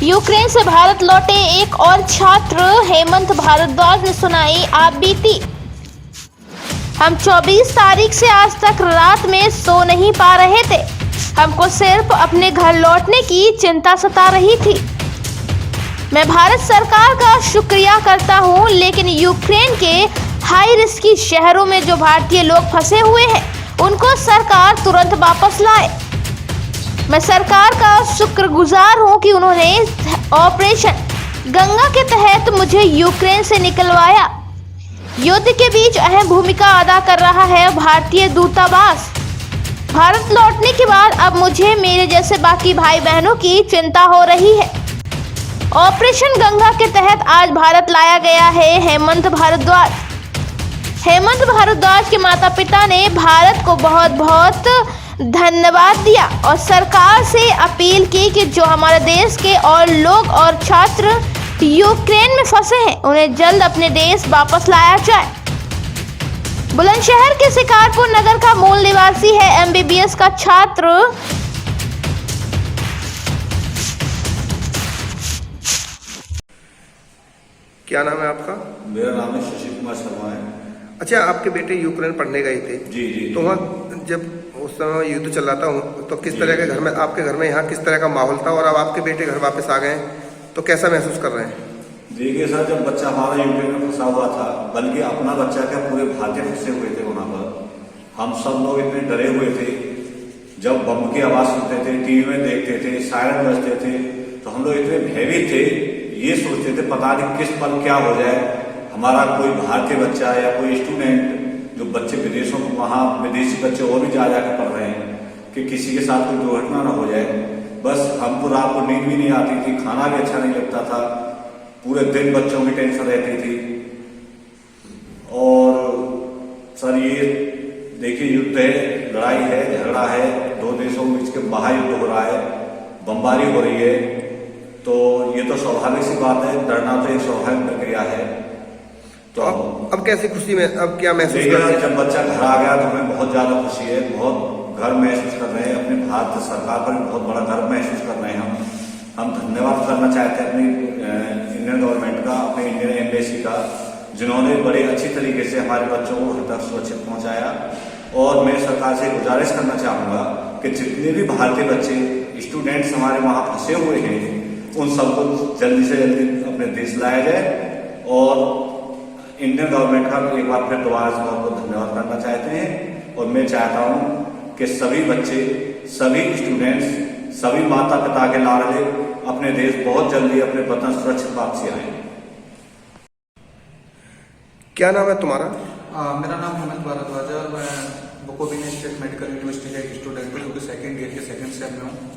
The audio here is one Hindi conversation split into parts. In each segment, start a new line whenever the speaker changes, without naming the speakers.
यूक्रेन से भारत लौटे एक और छात्र हेमंत भारद्वाज ने सुनाई आप बीती। हम 24 तारीख से आज तक रात में सो नहीं पा रहे थे। हमको सिर्फ अपने घर लौटने की चिंता सता रही थी। मैं भारत सरकार का शुक्रिया करता हूं, लेकिन यूक्रेन के हाई रिस्की शहरों में जो भारतीय लोग फंसे हुए हैं उनको सरकार तुरंत वापस लाए। मैं सरकार का शुक्रगुजार हूं कि उन्होंने ऑपरेशन गंगा के तहत मुझे यूक्रेन से निकलवाया। युद्ध के बीच अहम भूमिका अदा कर रहा है भारतीय दूतावास। भारत लौटने के बाद अब मुझे मेरे जैसे बाकी भाई बहनों की चिंता हो रही है। ऑपरेशन गंगा के तहत आज भारत लाया गया है हेमंत भारद्वाज। हेमंत भारद्वाज के माता पिता ने भारत को बहुत बहुत धन्यवाद दिया और सरकार से अपील की कि जो हमारे देश के और लोग और छात्र यूक्रेन में फंसे हैं उन्हें जल्द अपने देश वापस लाया जाए। बुलंदशहर के शिकारपुर नगर का मूल निवासी है एमबीबीएस का छात्र
क्या नाम है आपका?
मेरा नाम है शशि कुमार शर्मा है।
अच्छा, आपके बेटे यूक्रेन पढ़ने गए थे?
जी।
तो वहाँ जब उस समय युद्ध चल रहा था तो किस तरह के घर में आपके घर में यहाँ किस तरह का माहौल था, और अब आपके बेटे घर वापस आ गए तो कैसा महसूस कर रहे हैं?
देखिए सर, जब बच्चा हमारा यूक्रेन में फंसा हुआ था, बल्कि अपना बच्चा क्या पूरे भारतीय फंसे हुए थे वहाँ पर, हम सब लोग इतने डरे हुए थे। जब बम की आवाज सुनते थे, टीवी में देखते थे, सायरन बजते थे, तो हम लोग इतने भयभीत थे, ये सोचते थे पता नहीं किस पल क्या हो जाए। हमारा कोई भारतीय बच्चा या कोई स्टूडेंट, जो बच्चे विदेशों में वहाँ विदेशी बच्चे और भी जा जाकर पढ़ रहे हैं, कि किसी के साथ कोई दुर्घटना ना हो जाए। बस हमको रात को नींद भी नहीं आती थी, खाना भी अच्छा नहीं लगता था, पूरे दिन बच्चों की टेंशन रहती थी। और सर ये देखिए, युद्ध है, लड़ाई है, झगड़ा है, दो देशों के बीच के महायुद्ध हो रहा है, बमबारी हो रही है, तो ये तो स्वाभाविक सी बात है, डरना तो एक स्वाभाविक प्रक्रिया है।
तो अब कैसी खुशी में अब क्या महसूस कर रहे हैं?
जब बच्चा घर आ गया तो हमें बहुत ज्यादा खुशी है, बहुत गर्व महसूस कर रहे हैं, अपने भारत सरकार पर बहुत बड़ा गर्व महसूस कर रहे हैं। हम धन्यवाद करना चाहते हैं अपनी इंडियन गवर्नमेंट का, अपने इंडियन एम्बेसी का, जिन्होंने बड़े अच्छी तरीके से हमारे बच्चों को घर तक सुरक्षित पहुंचाया। और मैं सरकार से गुजारिश करना चाहूंगा कि जितने भी भारतीय बच्चे स्टूडेंट्स हमारे वहां फंसे हुए हैं, उन सबको जल्दी से जल्दी अपने देश लाया जाए। और इंडियन गवर्नमेंट का एक बार फिर दोबारा से बहुत बहुत धन्यवाद करना चाहते हैं। और मैं चाहता हूं कि सभी बच्चे, सभी स्टूडेंट्स, सभी माता पिता के लाडले अपने देश बहुत जल्दी अपने वतन सुरक्षित वापसी आए।
क्या नाम है तुम्हारा?
मेरा नाम हेमंत भारद्वाज है और मैं बुकोविना स्टेट मेडिकल यूनिवर्सिटी का एक स्टूडेंट हूँ, जो कि सेकेंड ईयर के सेकेंड सेम में हूँ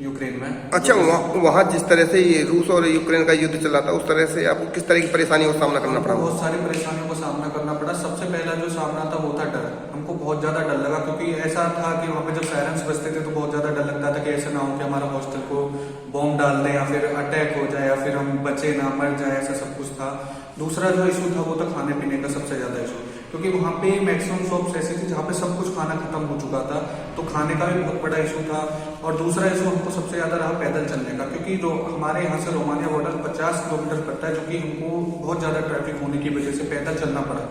यूक्रेन में।
अच्छा, वहाँ जिस तरह से ये रूस और यूक्रेन का युद्ध चल रहा था, उस तरह से आपको किस तरह की परेशानियों का सामना करना पड़ा?
बहुत सारी परेशानियों का सामना करना पड़ा। सबसे पहला जो सामना था वो था डर। हमको बहुत ज्यादा डर लगा, क्योंकि ऐसा था कि वहाँ पे जब सायरन्स बजते थे तो बहुत ज्यादा डर लगता था कि ऐसा ना हो कि हमारा हॉस्टल को बॉम्ब डाल दें या फिर अटैक हो जाए या फिर हम बचे ना, मर जाए, ऐसा सब कुछ था। दूसरा जो इशू था वो था खाने पीने का सबसे ज्यादा इशू, क्योंकि वहाँ पे मैक्सिमम शॉप्स ऐसी थी जहाँ पे सब कुछ खाना खत्म हो चुका था, तो खाने का भी बहुत बड़ा इशू था। और दूसरा इशू हमको सबसे ज्यादा रहा पैदल चलने का, क्योंकि हमारे यहाँ से रोमानिया बॉर्डर 50 किलोमीटर पड़ता है, जो कि हमको बहुत ज्यादा ट्रैफिक होने की वजह से पैदल चलना पड़ा।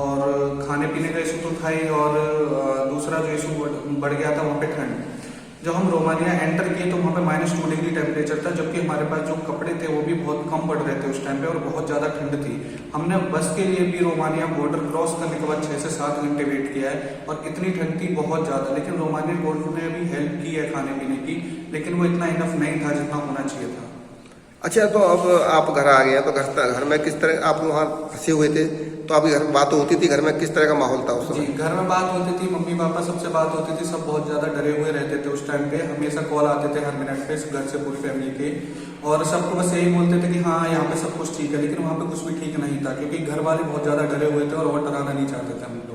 और खाने पीने का इशू तो था ही, और दूसरा जो इशू बढ़ गया था वहाँ पे ठंड। जब हम रोमानिया एंटर किए तो वहाँ पे -2 डिग्री टेम्परेचर था, जबकि हमारे पास जो कपड़े थे वो भी बहुत कम पड़ रहे थे उस टाइम पे, और बहुत ज़्यादा ठंड थी। हमने बस के लिए भी रोमानिया बॉर्डर क्रॉस करने के बाद 6 से 7 घंटे वेट किया है, और इतनी ठंड थी बहुत ज़्यादा। लेकिन रोमानियन गवर्नमेंट ने भी हेल्प की है खाने पीने की, लेकिन वो इतना इनफ नहीं था जितना होना चाहिए था।
अच्छा, तो अब आप घर आ गए हैं, तो घर में किस तरह आप वहाँ फंसे हुए थे, तो अभी घर बात होती थी, घर में किस तरह का माहौल था उस समय?
जी, घर में बात होती थी, मम्मी पापा सबसे बात होती थी, सब बहुत ज्यादा डरे हुए रहते थे उस टाइम पे। हमेशा कॉल आते थे हर मिनट पे घर से पूरी फैमिली के, और सबको बस यही बोलते थे कि हाँ यहाँ पे सब कुछ ठीक है, लेकिन वहाँ पे कुछ भी ठीक नहीं था, क्योंकि घर वाले बहुत ज्यादा डरे हुए थे और डराना नहीं चाहते थे हम लोग।